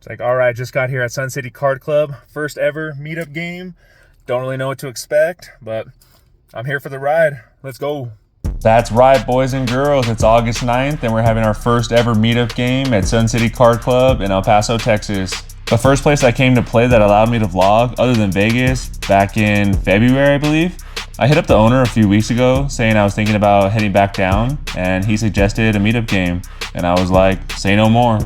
Like, all right, just got here at Sun City Card Club. First ever meetup game. Don't really know what to expect, but I'm here for the ride. Let's go. That's right, boys and girls. It's August 9th, and we're having our first ever meetup game at Sun City Card Club in El Paso, Texas. The first place I came to play that allowed me to vlog, other than Vegas, back in February, I believe. I hit up the owner a few weeks ago saying I was thinking about heading back down, and he suggested a meetup game, and I was like, say no more.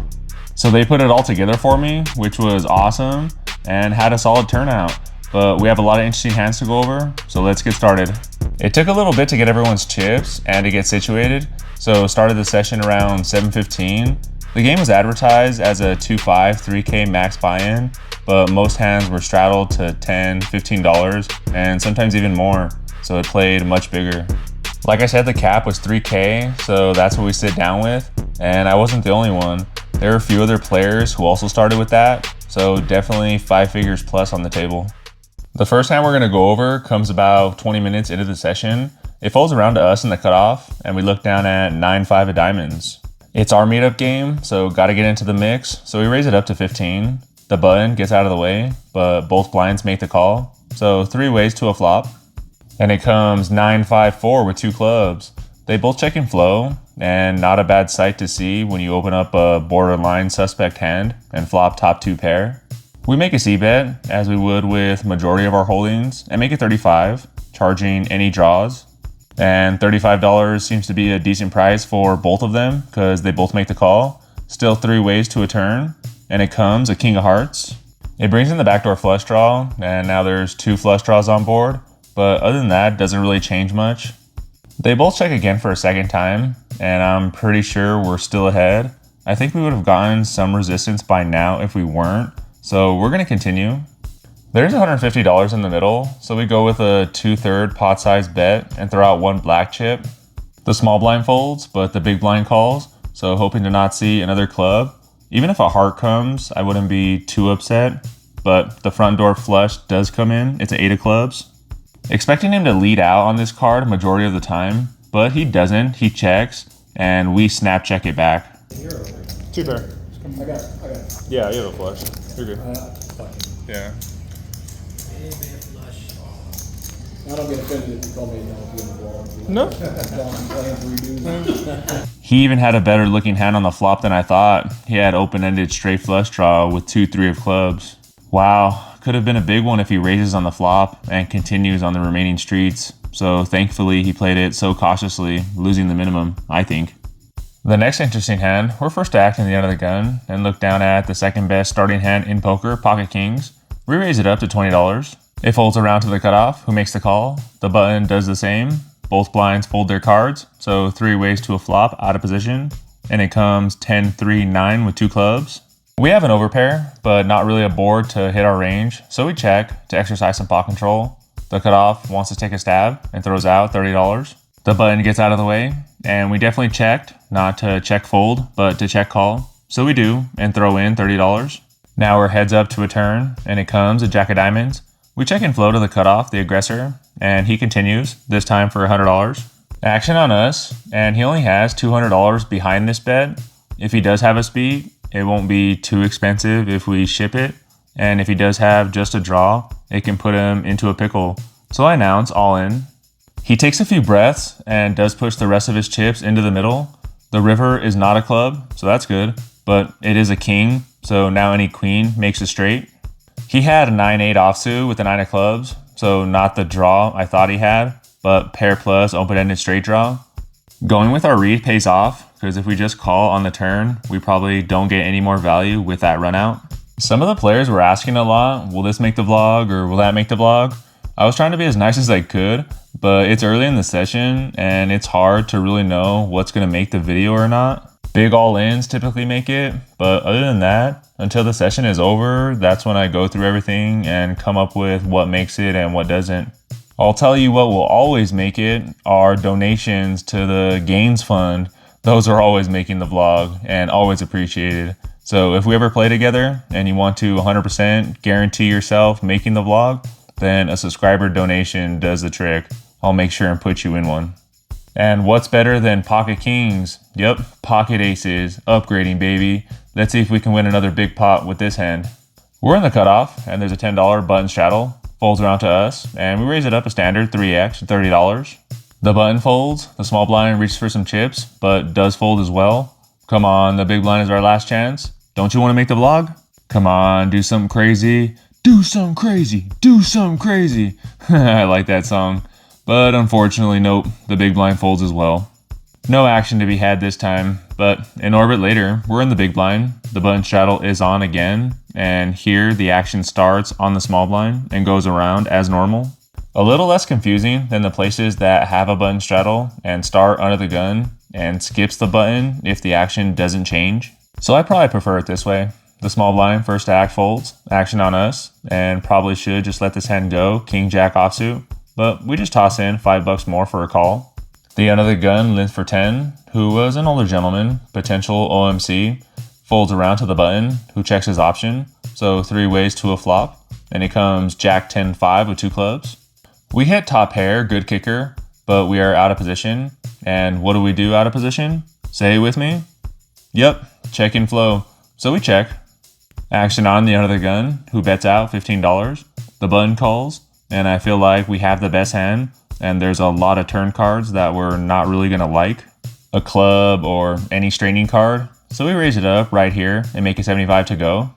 So they put it all together for me, which was awesome, and had a solid turnout. But we have a lot of interesting hands to go over, so let's get started. It took a little bit to get everyone's chips and to get situated, so started the session around 7:15. The game was advertised as a 2.5, 3K max buy-in, but most hands were straddled to $10, $15, and sometimes even more, so it played much bigger. Like I said, the cap was 3K, so that's what we sit down with, and I wasn't the only one. There were a few other players who also started with that, so definitely 5 figures plus on the table. The first hand we're going to go over comes about 20 minutes into the session. It folds around to us in the cutoff, and we look down at 9-5 of diamonds. It's our meetup game, so got to get into the mix, so we raise it up to 15. The button gets out of the way, but both blinds make the call, so 3 ways to a flop. And it comes 9-5-4 with 2 clubs. They both check in flow, and not a bad sight to see when you open up a borderline suspect hand and flop top 2 pair. We make a c-bet, as we would with majority of our holdings, and make it 35, charging any draws. And $35 seems to be a decent price for both of them, because they both make the call. Still 3 ways to a turn, and it comes a king of hearts. It brings in the backdoor flush draw, and now there's 2 flush draws on board, but other than that, doesn't really change much. They both check again for a second time, and I'm pretty sure we're still ahead. I think we would have gotten some resistance by now if we weren't, so we're going to continue. There's $150 in the middle, so we go with a 2/3 pot size bet and throw out 1 black chip. The small blind folds, but the big blind calls, so hoping to not see another club. Even if a heart comes, I wouldn't be too upset, but the front door flush does come in. It's an 8 of clubs. Expecting him to lead out on this card majority of the time, but he doesn't. He checks, and we snap check it back. 2 pair. I got it. Yeah, you have a flush. You're good. Yeah. I don't get offended if you call me a donkey in the vlog. No. Playing 3 dudes. He even had a better looking hand on the flop than I thought. He had open-ended straight flush draw with 2-3 of clubs. Wow. Could have been a big one if he raises on the flop and continues on the remaining streets. So thankfully he played it so cautiously, losing the minimum, I think. The next interesting hand, we're first to act in the under the gun and look down at the second best starting hand in poker, pocket kings. We raise it up to $20. It folds around to the cutoff, who makes the call. The button does the same. Both blinds fold their cards, so 3 ways to a flop out of position. And it comes 10-3-9 with 2 clubs. We have an overpair, but not really a board to hit our range, so we check to exercise some pot control. The cutoff wants to take a stab and throws out $30. The button gets out of the way, and we definitely checked, not to check fold, but to check call. So we do, and throw in $30. Now we're heads up to a turn, and it comes a jack of diamonds. We check and flow to the cutoff, the aggressor, and he continues, this time for $100. Action on us, and he only has $200 behind this bet. If he does have a speed, it won't be too expensive if we ship it, and if he does have just a draw, it can put him into a pickle. So I announce all in. He takes a few breaths and does push the rest of his chips into the middle. The river is not a club, so that's good, but it is a king, so now any queen makes a straight. He had a 9-8 offsuit with a 9 of clubs, so not the draw I thought he had, but pair plus open-ended straight draw. Going with our read pays off, because if we just call on the turn, we probably don't get any more value with that run out. Some of the players were asking a lot, will this make the vlog or will that make the vlog? I was trying to be as nice as I could, but it's early in the session and it's hard to really know what's going to make the video or not. Big all-ins typically make it, but other than that, until the session is over, that's when I go through everything and come up with what makes it and what doesn't. I'll tell you what will always make it are donations to the Gains Fund. Those are always making the vlog and always appreciated. So if we ever play together and you want to 100% guarantee yourself making the vlog, then a subscriber donation does the trick. I'll make sure and put you in one. And what's better than pocket kings? Yep, pocket aces, upgrading baby. Let's see if we can win another big pot with this hand. We're in the cutoff, and there's a $10 button straddle. Folds around to us, and we raise it up a standard 3x, $30. The button folds, the small blind reaches for some chips, but does fold as well. Come on, the big blind is our last chance. Don't you want to make the vlog? Come on, do something crazy. Do something crazy, do something crazy. I like that song. But unfortunately, nope, the big blind folds as well. No action to be had this time, but in orbit later, we're in the big blind. The button straddle is on again, and here the action starts on the small blind and goes around as normal. A little less confusing than the places that have a button straddle and start under the gun and skips the button if the action doesn't change. So I probably prefer it this way. The small blind first to act folds, action on us, and probably should just let this hand go, king jack offsuit, but we just toss in $5 more for a call. The under the gun limps for 10, who was an older gentleman, potential OMC, folds around to the button, who checks his option, so 3 ways to a flop, and it comes jack 10-5 with 2 clubs. We hit top pair, good kicker, but we are out of position, and what do we do out of position? Say it with me. Yep, check in flow, so we check. Action on the under the gun, who bets out $15. The button calls, and I feel like we have the best hand, and there's a lot of turn cards that we're not really gonna like. A club or any straining card, so we raise it up right here and make it 75 to go.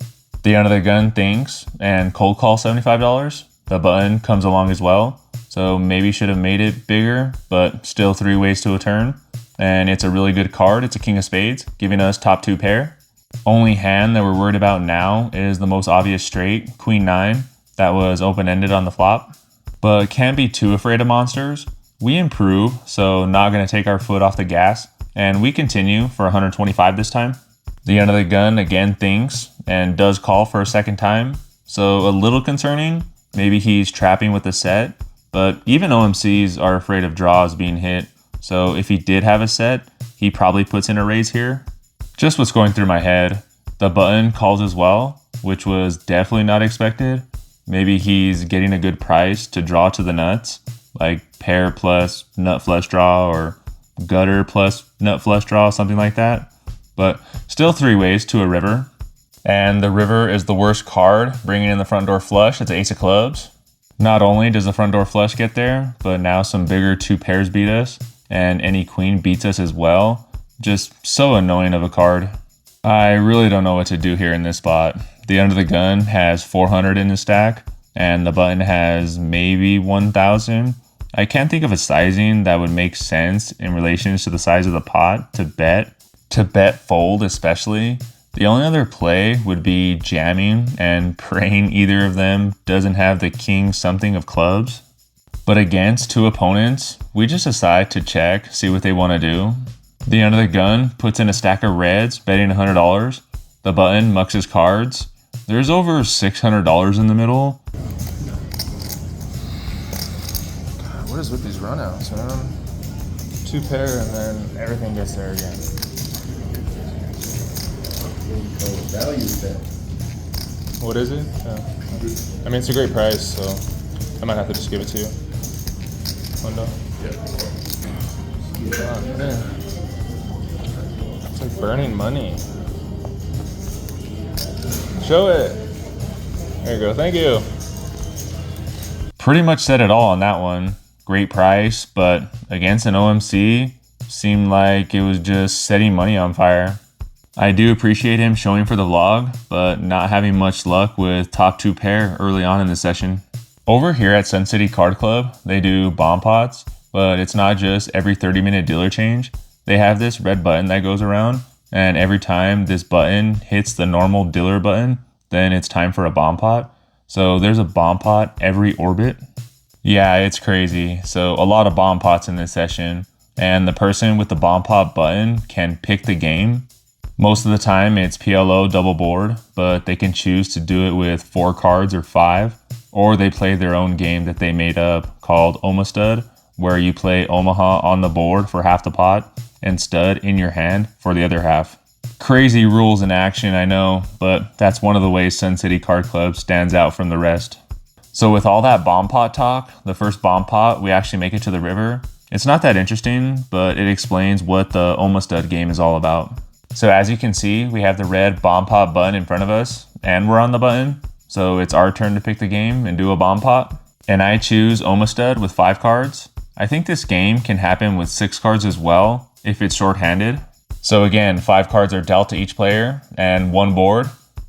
The under the gun thinks and cold call $75. The button comes along as well, so maybe should have made it bigger, but still 3 ways to a turn. And it's a really good card, it's a king of spades, giving us top 2 pair. Only hand that we're worried about now is the most obvious straight, queen 9, that was open-ended on the flop. But can't be too afraid of monsters. We improve, so not gonna take our foot off the gas, and we continue for 125 this time. The under the gun again thinks and does call for a second time, so a little concerning. Maybe he's trapping with the set, but even OMCs are afraid of draws being hit, so if he did have a set, he probably puts in a raise here. Just what's going through my head. The button calls as well, which was definitely not expected. Maybe he's getting a good price to draw to the nuts, like pair plus nut flush draw or gutter plus nut flush draw, something like that. But still 3 ways to a river. And the river is the worst card, bringing in the front door flush. It's ace of clubs. Not only does the front door flush get there, but now some bigger 2 pairs beat us, and any queen beats us as well. Just so annoying of a card. I really don't know what to do here in this spot. The under the gun has 400 in the stack, and the button has maybe 1,000. I can't think of a sizing that would make sense in relation to the size of the pot to bet fold especially. The only other play would be jamming and praying either of them doesn't have the king something of clubs. But against 2 opponents, we just decide to check, see what they want to do. The under the gun puts in a stack of reds, betting $100. The button mucks his cards. There's over $600 in the middle. God, what is with these runouts, man? 2 pair and then everything gets there again. Value bet. What is it? I mean, it's a great price, so I might have to just give it to you. Window. Oh, man. It's like burning money. Show it. There you go. Thank you. Pretty much said it all on that one. Great price, but against an OMC, seemed like it was just setting money on fire. I do appreciate him showing for the vlog, but not having much luck with top 2 pair early on in the session. Over here at Sun City Card Club, they do bomb pots, but it's not just every 30-minute dealer change. They have this red button that goes around, and every time this button hits the normal dealer button, then it's time for a bomb pot. So there's a bomb pot every orbit. Yeah, it's crazy. So a lot of bomb pots in this session, and the person with the bomb pot button can pick the game. Most of the time it's PLO double board, but they can choose to do it with 4 cards or 5, or they play their own game that they made up called Oma Stud, where you play Omaha on the board for half the pot and stud in your hand for the other half. Crazy rules in action, I know, but that's one of the ways Sun City Card Club stands out from the rest. So with all that bomb pot talk, the first bomb pot, we actually make it to the river. It's not that interesting, but it explains what the Oma Stud game is all about. So as you can see, we have the red bomb pot button in front of us, and we're on the button. So it's our turn to pick the game and do a bomb pot. And I choose Omastud with 5 cards. I think this game can happen with 6 cards as well if it's short-handed. So again, 5 cards are dealt to each player and 1 board.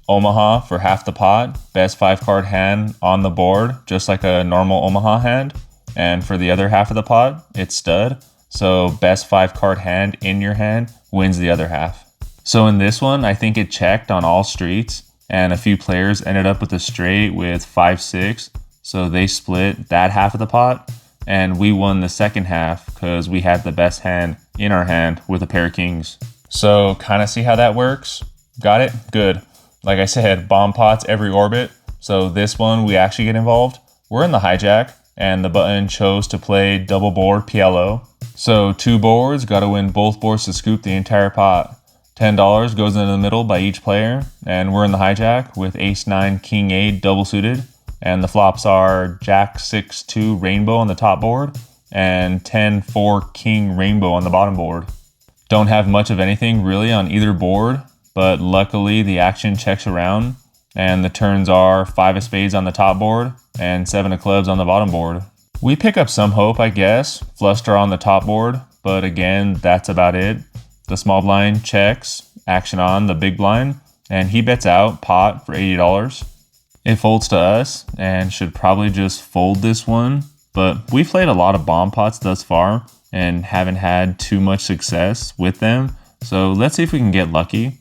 Omaha for half the pot, best 5-card hand on the board, just like a normal Omaha hand. And for the other half of the pot, it's stud. So best 5-card hand in your hand wins the other half. So in this one, I think it checked on all streets, and a few players ended up with a straight with 5-6. So they split that half of the pot, and we won the second half because we had the best hand in our hand with a pair of kings. So kind of see how that works? Got it? Good. Like I said, bomb pots every orbit. So this one, we actually get involved. We're in the hijack, and the button chose to play double board PLO. So 2 boards, gotta win both boards to scoop the entire pot. $10 goes into the middle by each player, and we're in the hijack with ace-9, king-8 double suited. And the flops are jack 6-2 rainbow on the top board and 10-4 king rainbow on the bottom board. Don't have much of anything really on either board, but luckily the action checks around, and the turns are 5 of spades on the top board and 7 of clubs on the bottom board. We pick up some hope, I guess, flush draw on the top board, but again, that's about it. The small blind checks, action on the big blind, and he bets out pot for $80. It folds to us, and should probably just fold this one, but we've played a lot of bomb pots thus far and haven't had too much success with them, so let's see if we can get lucky.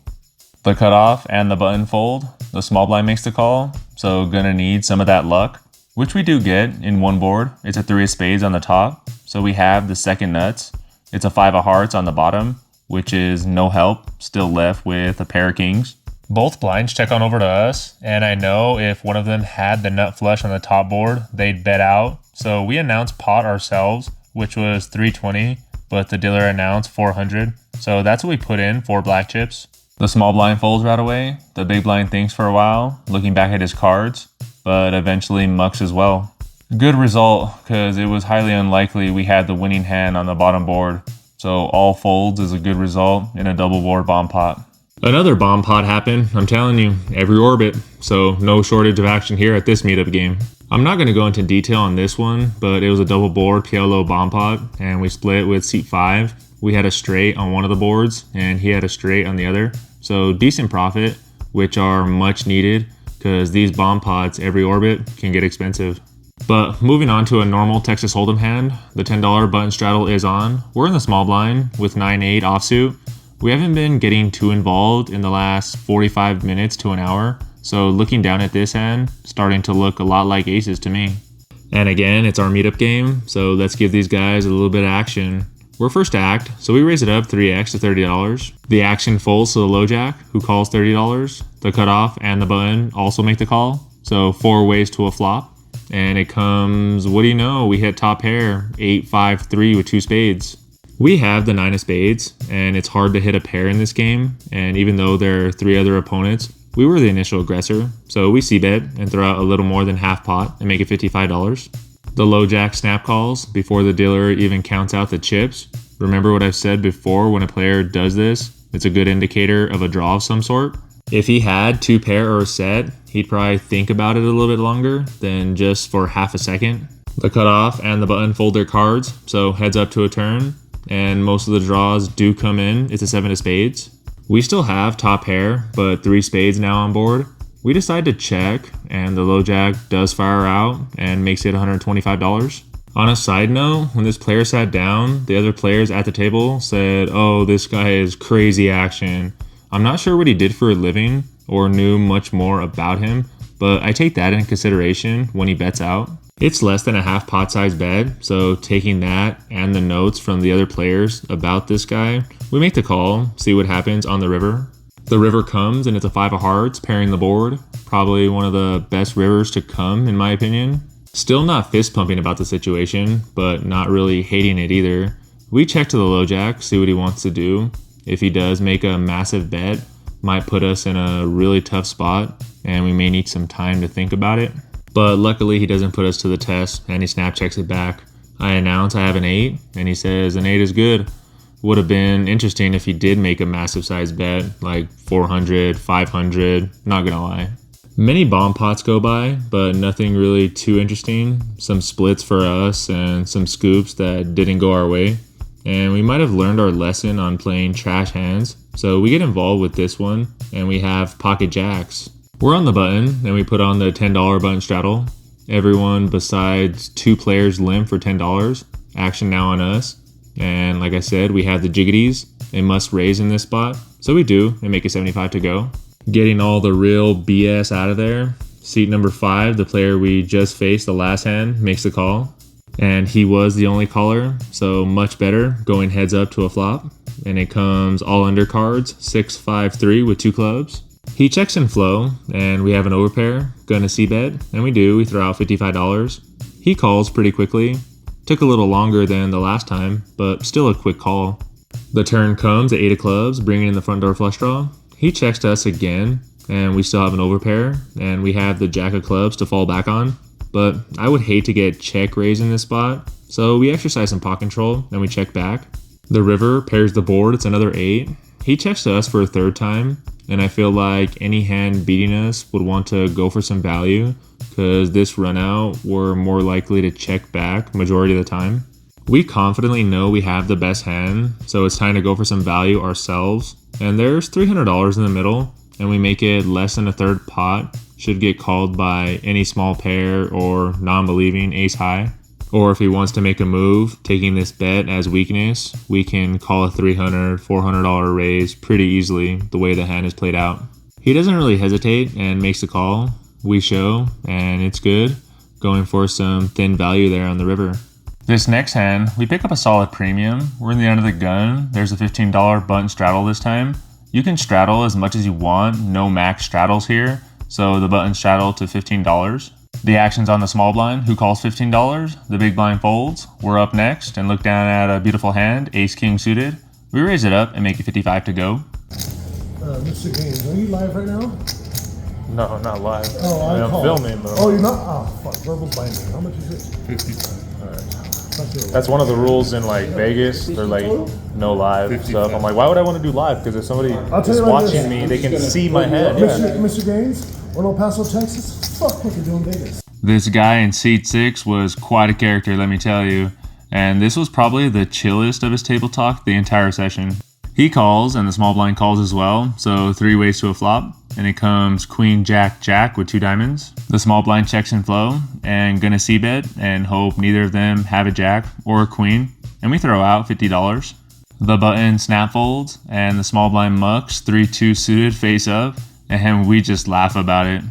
The cutoff and the button fold, the small blind makes the call, so gonna need some of that luck, which we do get in one board. It's a 3 of spades on the top, so we have the second nuts. It's a 5 of hearts on the bottom, which is no help, still left with a pair of kings. Both blinds check on over to us, and I know if one of them had the nut flush on the top board, they'd bet out. So we announced pot ourselves, which was 320, but the dealer announced 400. So that's what we put in, 4 black chips. The small blind folds right away. The big blind thinks for a while, looking back at his cards, but eventually mucks as well. Good result, because it was highly unlikely we had the winning hand on the bottom board. So all folds is a good result in a double board bomb pot. Another bomb pot happened, I'm telling you, every orbit, so no shortage of action here at this meetup game. I'm not going to go into detail on this one, but it was a double board PLO bomb pot, and we split with seat 5. We had a straight on one of the boards, and he had a straight on the other, so decent profit, which are much needed, because these bomb pots every orbit can get expensive. But moving on to a normal Texas Hold'em hand, the $10 button straddle is on. We're in the small blind with 9-8 offsuit. We haven't been getting too involved in the last 45 minutes to an hour, so looking down at this hand, starting to look a lot like aces to me. And again, it's our meetup game, so let's give these guys a little bit of action. We're first act, so we raise it up 3x to $30. The action folds to the low jack, who calls $30. The cutoff and the button also make the call, so 4 ways to a flop. And it comes, what do you know, we hit top pair, 8-5-3 with 2 spades. We have the 9 of spades, and it's hard to hit a pair in this game, and even though there are 3 other opponents, we were the initial aggressor, so we c-bet and throw out a little more than half pot and make it $55. The low jack snap calls before the dealer even counts out the chips. Remember what I've said before, when a player does this, it's a good indicator of a draw of some sort. If he had 2 pair or a set, he'd probably think about it a little bit longer than just for half a second. The cutoff and the button fold their cards, so heads up to a turn, and most of the draws do come in. It's a 7 of spades. We still have top pair, but 3 spades now on board. We decide to check, and the low jack does fire out and makes it $125. On a side note, when this player sat down, the other players at the table said, "Oh, this guy is crazy action." I'm not sure what he did for a living or knew much more about him, but I take that into consideration when he bets out. It's less than a half pot size bet, so taking that and the notes from the other players about this guy, we make the call, see what happens on the river. The river comes and it's a 5 of hearts pairing the board. Probably one of the best rivers to come in my opinion. Still not fist pumping about the situation, but not really hating it either. We check to the low jack, see what he wants to do. If he does make a massive bet, might put us in a really tough spot and we may need some time to think about it. But luckily he doesn't put us to the test and he snap checks it back. I announce I have an 8 and he says an 8 is good. Would have been interesting if he did make a massive size bet, like 400, 500, not gonna lie. Many bomb pots go by, but nothing really too interesting. Some splits for us and some scoops that didn't go our way. And we might have learned our lesson on playing trash hands. So we get involved with this one and we have pocket jacks. We're on the button and we put on the $10 button straddle. Everyone besides 2 players limp for $10. Action now on us. And like I said, we have the jiggities. They must raise in this spot. So we do and make it 75 to go. Getting all the real BS out of there. Seat number 5, the player we just faced the last hand, makes the call. And he was the only caller, so much better, going heads up to a flop. And it comes all under cards, 6-5-3 with 2 clubs. He checks in flow, and we have an overpair, gonna c-bet, and we do, we throw out $55. He calls pretty quickly. Took a little longer than the last time, but still a quick call. The turn comes at 8 of clubs, bringing in the front door flush draw. He checks to us again, and we still have an overpair, and we have the jack of clubs to fall back on. But I would hate to get check raised in this spot, so we exercise some pot control, and we check back. The river pairs the board, it's another 8. He checks to us for a 3rd time, and I feel like any hand beating us would want to go for some value, because this run out, we're more likely to check back majority of the time. We confidently know we have the best hand, so it's time to go for some value ourselves. And there's $300 in the middle, and we make it less than a 3rd pot. Should get called by any small pair or non-believing ace high. Or if he wants to make a move, taking this bet as weakness, we can call a $300, $400 raise pretty easily the way the hand is played out. He doesn't really hesitate and makes the call. We show, and it's good, going for some thin value there on the river. This next hand, we pick up a solid premium. We're in the end of the gun. There's a $15 button straddle this time. You can straddle as much as you want, no max straddles here. So the button straddle to $15. The action's on the small blind, who calls $15. The big blind folds. We're up next and look down at a beautiful hand, ace king suited. We raise it up and make it 55 to go. Mr. Gaines, are you live right now? No, not live. Oh, I'm called. filming, but Oh, you're not? Oh, fuck. Verbal's binding. How much is it? 50. That's That's one of the rules in like Vegas. They're like no live stuff. I'm like, why would I want to do live? Because if somebody tell is you like watching this. me, they can see my head. Mr. Gaines, we're in El Paso, Texas. Fuck what you're doing in Vegas. This guy in seat 6 was quite a character, let me tell you. And this was probably the chillest of his table talk the entire session. He calls, and the small blind calls as well, so 3 ways to a flop. And it comes queen, jack, jack with 2 diamonds. The small blind checks in flow, and gonna c-bet, and hope neither of them have a jack or a queen. And we throw out $50. The button snap folds, and the small blind mucks 3-2 suited face up, and we just laugh about it.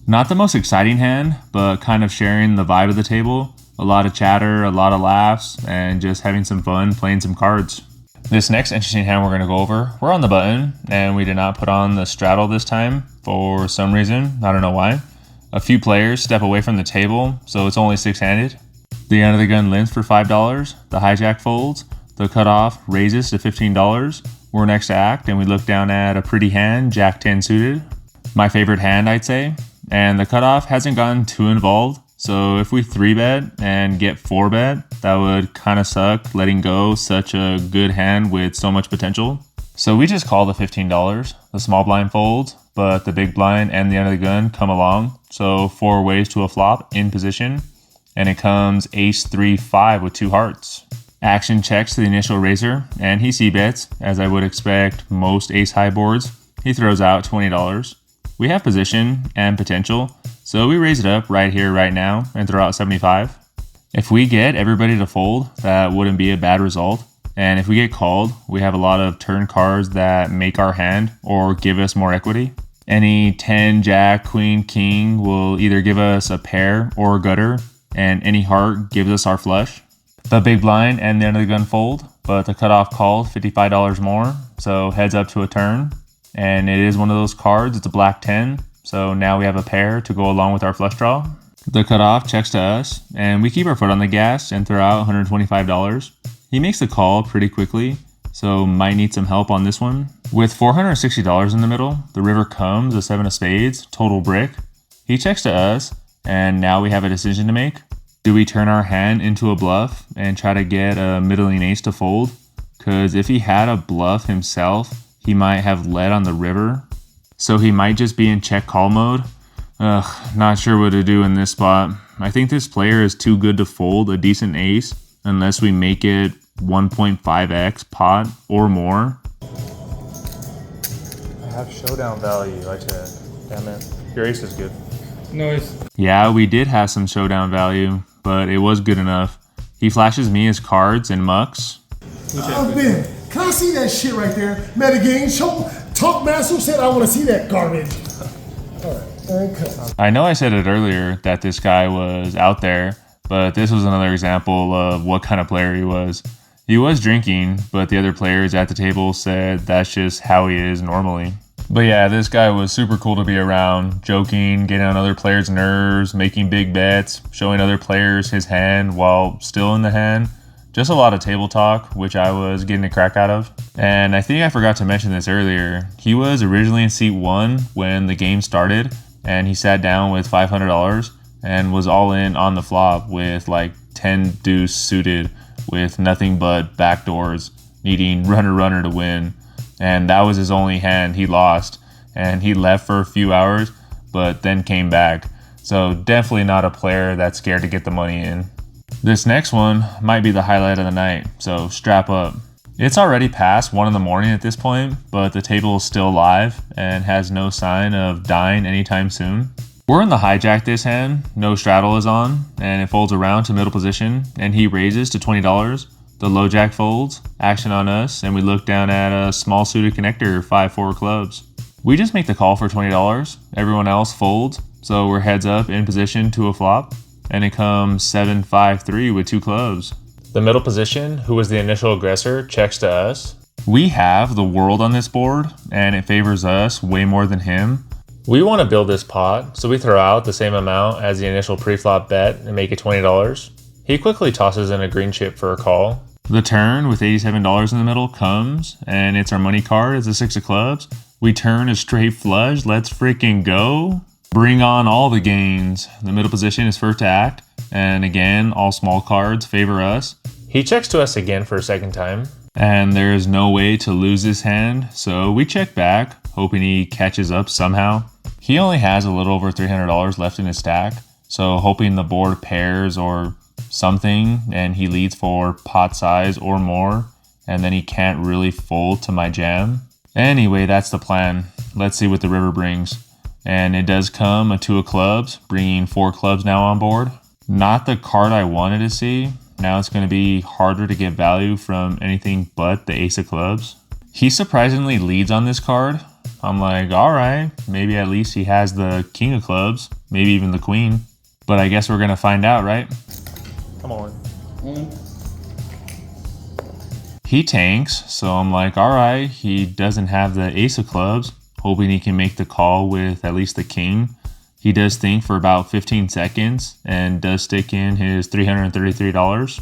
Not the most exciting hand, but kind of sharing the vibe of the table. A lot of chatter, a lot of laughs, and just having some fun playing some cards. This next interesting hand we're going to go over, we're on the button, and we did not put on the straddle this time for some reason. I don't know why. A few players step away from the table, so it's only 6-handed. The end of the gun limps for $5. The hijack folds. The cutoff raises to $15. We're next to act, and we look down at a pretty hand, jack 10 suited. My favorite hand, I'd say. And the cutoff hasn't gotten too involved. So if we 3-bet and get 4-bet, that would kind of suck, letting go such a good hand with so much potential. So we just call the $15. The small blind folds, but the big blind and the end of the gun come along. So 4 ways to a flop in position. And it comes ace 3-5 with 2 hearts. Action checks to the initial raiser, and he c-bets, as I would expect most ace high boards. He throws out $20. We have position and potential, so we raise it up right here, right now, and throw out 75. If we get everybody to fold, that wouldn't be a bad result. And if we get called, we have a lot of turn cards that make our hand or give us more equity. Any 10, jack, queen, king will either give us a pair or a gutter, and any heart gives us our flush. The big blind and the end of the gun fold, but the cutoff called $55 more, so heads up to a turn. And it is one of those cards, it's a black 10, so now we have a pair to go along with our flush draw. The cutoff checks to us, and we keep our foot on the gas and throw out $125. He makes the call pretty quickly, so might need some help on this one. With $460 in the middle, the river comes, a 7 of spades, total brick. He checks to us, and now we have a decision to make. Do we turn our hand into a bluff and try to get a middling ace to fold? because if he had a bluff himself, he might have led on the river. So he might just be in check call mode. Not sure what to do in this spot. I think this player is too good to fold a decent ace unless we make it 1.5x pot or more. I have showdown value, I check. Damn it. Your ace is good. Noise. Yeah, we did have some showdown value, but it was good enough. He flashes me his cards and mucks. Oh, Ben, can I see that shit right there? Metagame, show, Talk Master said I want to see that garbage. All right, and cut. I know I said it earlier that this guy was out there, but this was another example of what kind of player he was. He was drinking, but the other players at the table said that's just how he is normally. But yeah, this guy was super cool to be around, joking, getting on other players' nerves, making big bets, showing other players his hand while still in the hand. Just a lot of table talk, which I was getting a crack out of. And I think I forgot to mention this earlier. He was originally in seat 1 when the game started, and he sat down with $500 and was all in on the flop with like 10 deuce suited with nothing but backdoors, needing runner to win. And that was his only hand. He lost, and he left for a few hours, but then came back. So definitely not a player that's scared to get the money in. This next one might be the highlight of the night, so strap up. It's already past 1 in the morning at this point, but the table is still live and has no sign of dying anytime soon. We're in the hijack this hand, no straddle is on, and it folds around to middle position, and he raises to $20. The low jack folds, action on us, and we look down at a small suited connector, 5-4 clubs. We just make the call for $20. Everyone else folds, so we're heads up in position to a flop, and it comes 7-5-3 with 2 clubs. The middle position, who was the initial aggressor, checks to us. We have the world on this board, and it favors us way more than him. We want to build this pot, so we throw out the same amount as the initial pre-flop bet and make it $20. He quickly tosses in a green chip for a call. The turn with $87 in the middle comes, and it's our money card. It's a 6 of clubs. We turn a straight flush. Let's freaking go. Bring on all the gains. The middle position is first to act, and again, all small cards favor us. He checks to us again for a second time, and there is no way to lose this hand, so we check back, hoping he catches up somehow. He only has a little over $300 left in his stack, so hoping the board pairs or something and he leads for pot size or more, and then he can't really fold to my jam. Anyway, that's the plan. Let's see what the river brings. And it does come a 2 of clubs, bringing 4 clubs now on board. Not the card I wanted to see. Now it's going to be harder to get value from anything but the ace of clubs. He surprisingly leads on this card. I'm like, all right, maybe at least he has the king of clubs, maybe even the queen. But I guess we're going to find out, right? Come on. He tanks, so I'm like, all right, he doesn't have the ace of clubs, hoping he can make the call with at least the king. He does think for about 15 seconds and does stick in his $333.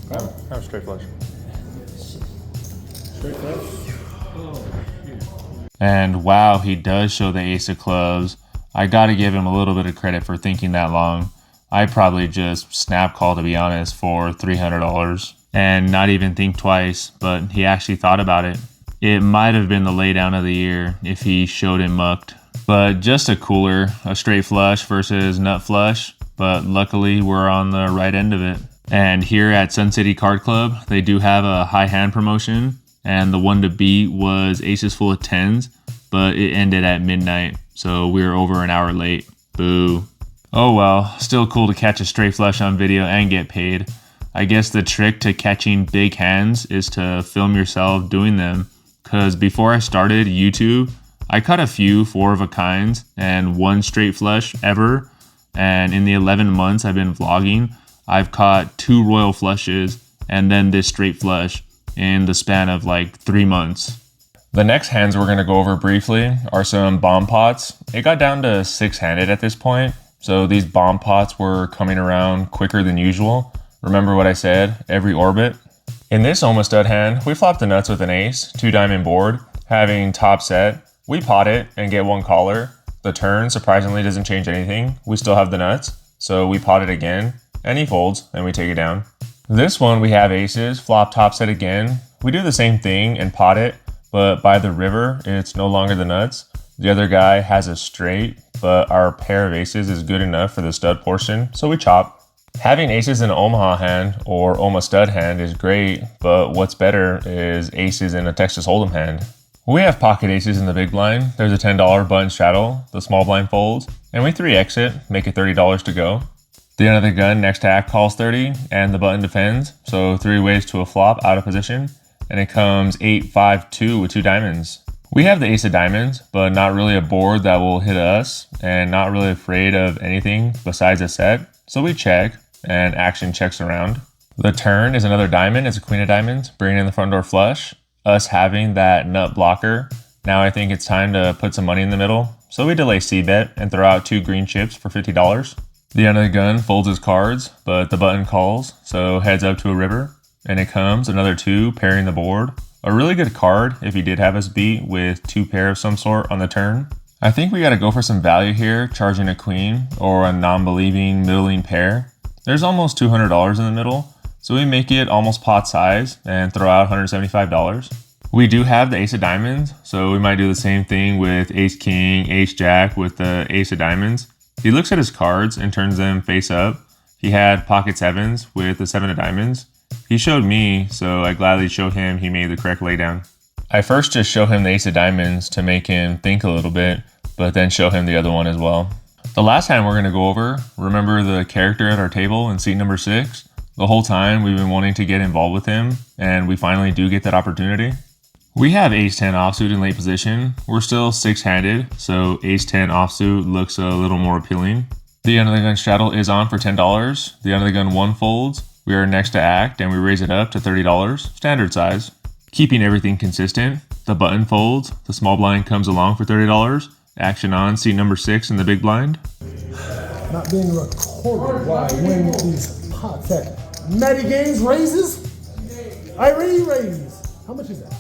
Have a straight flush. Straight flush. And wow, he does show the ace of clubs. I gotta give him a little bit of credit for thinking that long. I probably just snap call, to be honest, for $300 and not even think twice, but he actually thought about it. It might have been the laydown of the year if he showed him mucked, but just a straight flush versus nut flush, but luckily we're on the right end of it. And here at Sun City Card Club, they do have a high hand promotion, and the one to beat was aces full of 10s, but it ended at midnight, so we were over an hour late. Boo. Oh well, still cool to catch a straight flush on video and get paid. I guess the trick to catching big hands is to film yourself doing them, because before I started YouTube, I caught a few 4 of a kinds and 1 straight flush ever, and in the 11 months I've been vlogging, I've caught 2 royal flushes and then this straight flush in the span of like 3 months. The next hands we're going to go over briefly are some bomb pots. It got down to 6-handed at this point, so these bomb pots were coming around quicker than usual. Remember what I said, every orbit. In this almost stud hand, we flop the nuts with an ace, 2 diamond board, having top set. We pot it and get 1 caller. The turn surprisingly doesn't change anything. We still have the nuts, so we pot it again. and he folds, and we take it down. This one we have aces, flop top set again. We do the same thing and pot it, but by the river, it's no longer the nuts. The other guy has a straight, but our pair of aces is good enough for the stud portion, so we chop. Having aces in an Omaha hand or Omaha stud hand is great, but what's better is aces in a Texas Hold'em hand. We have pocket aces in the big blind. There's a $10 button straddle, the small blind folds, and we 3x it, make it $30 to go. The end of the gun next to act calls 30, and the button defends, so 3 ways to a flop out of position, and it comes 8-5-2 with 2 diamonds. We have the ace of diamonds, but not really a board that will hit us, and not really afraid of anything besides a set, so we check, and action checks around. The turn is another diamond, it's a queen of diamonds, bringing in the front door flush. Us having that nut blocker, now I think it's time to put some money in the middle, so we delay c-bet and throw out 2 green chips for $50. The end of the gun folds his cards, but the button calls, so heads up to a river, and it comes another 2 pairing the board. A really good card if he did have us beat with 2 pair of some sort on the turn. I think we gotta go for some value here, charging a queen or a non-believing middling pair. There's almost $200 in the middle, so we make it almost pot size and throw out $175. We do have the ace of diamonds, so we might do the same thing with ace king, ace jack with the ace of diamonds. He looks at his cards and turns them face up. He had pocket sevens with the 7 of diamonds. He showed me, so I gladly showed him he made the correct laydown. I first just show him the ace of diamonds to make him think a little bit, but then show him the other one as well. The last hand we're gonna go over, remember the character at our table in seat number 6? The whole time we've been wanting to get involved with him, and we finally do get that opportunity. We have ace-10 offsuit in late position. We're still 6-handed, so ace-10 offsuit looks a little more appealing. The end of the gun straddle is on for $10. The end of the gun 1 folds. We are next to act, and we raise it up to $30, standard size. Keeping everything consistent, the button folds, the small blind comes along for $30. Action on seat number 6 in the big blind. Not being recorded while I win these hot tech Matty Games raises. I raise. How much is that?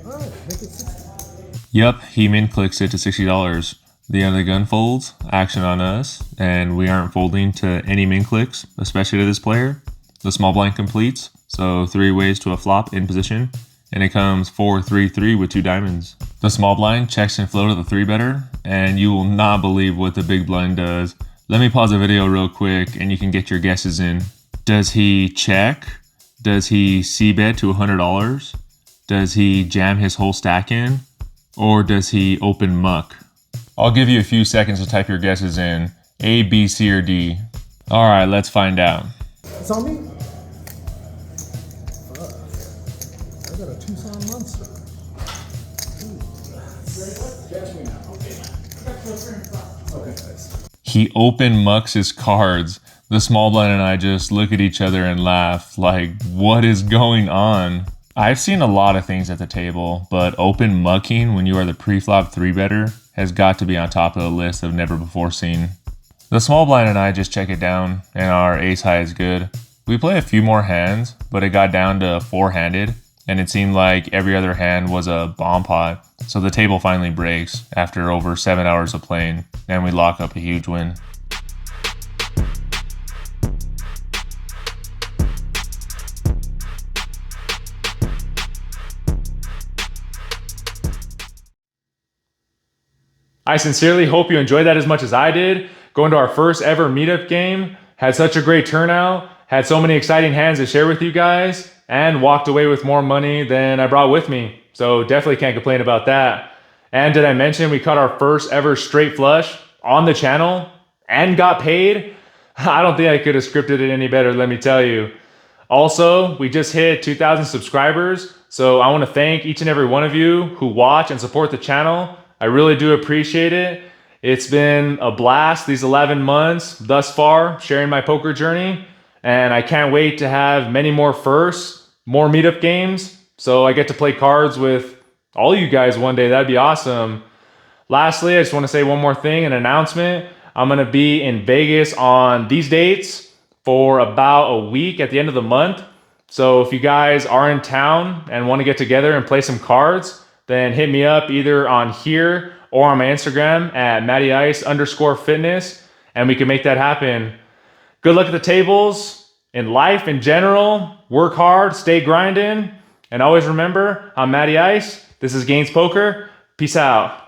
All right, make it 60. Yup, he min clicks it to $60. The end of the gun folds, action on us, and we aren't folding to any min clicks, especially to this player. The small blind completes, so 3 ways to a flop in position, and it comes 4-3-3 with 2 diamonds. The small blind checks and flow to the 3-better, and you will not believe what the big blind does. Let me pause the video real quick and you can get your guesses in. Does he check? Does he c-bet to $100? Does he jam his whole stack in? Or does he open muck? I'll give you a few seconds to type your guesses in. A, B, C, or D. All right, let's find out. It's on me. I got a Tucson Monster. He open mucks his cards. The small blind and I just look at each other and laugh, like, what is going on? I've seen a lot of things at the table, but open mucking when you are the pre-flop 3-better has got to be on top of the list of never before seen. The small blind and I just check it down, and our ace high is good. We play a few more hands, but it got down to 4-handed, and it seemed like every other hand was a bomb pot, so the table finally breaks after over 7 hours of playing, and we lock up a huge win. I sincerely hope you enjoyed that as much as I did. Going to our first ever meetup game, had such a great turnout, had so many exciting hands to share with you guys, and walked away with more money than I brought with me. So definitely can't complain about that. And did I mention we caught our first ever straight flush on the channel and got paid? I don't think I could have scripted it any better, let me tell you. Also, we just hit 2,000 subscribers, so I want to thank each and every one of you who watch and support the channel. I really do appreciate it. It's been a blast these 11 months thus far, sharing my poker journey, and I can't wait to have many more firsts, more meetup games, so I get to play cards with all you guys one day. That'd be awesome. Lastly, I just want to say one more thing, an announcement. I'm going to be in Vegas on these dates for about a week at the end of the month. So if you guys are in town and want to get together and play some cards, then hit me up either on here or on my Instagram at MattyIce_fitness, and we can make that happen. Good luck at the tables, in life in general. Work hard, stay grinding, and always remember, I'm Matty Ice. This is Gaines Poker. Peace out.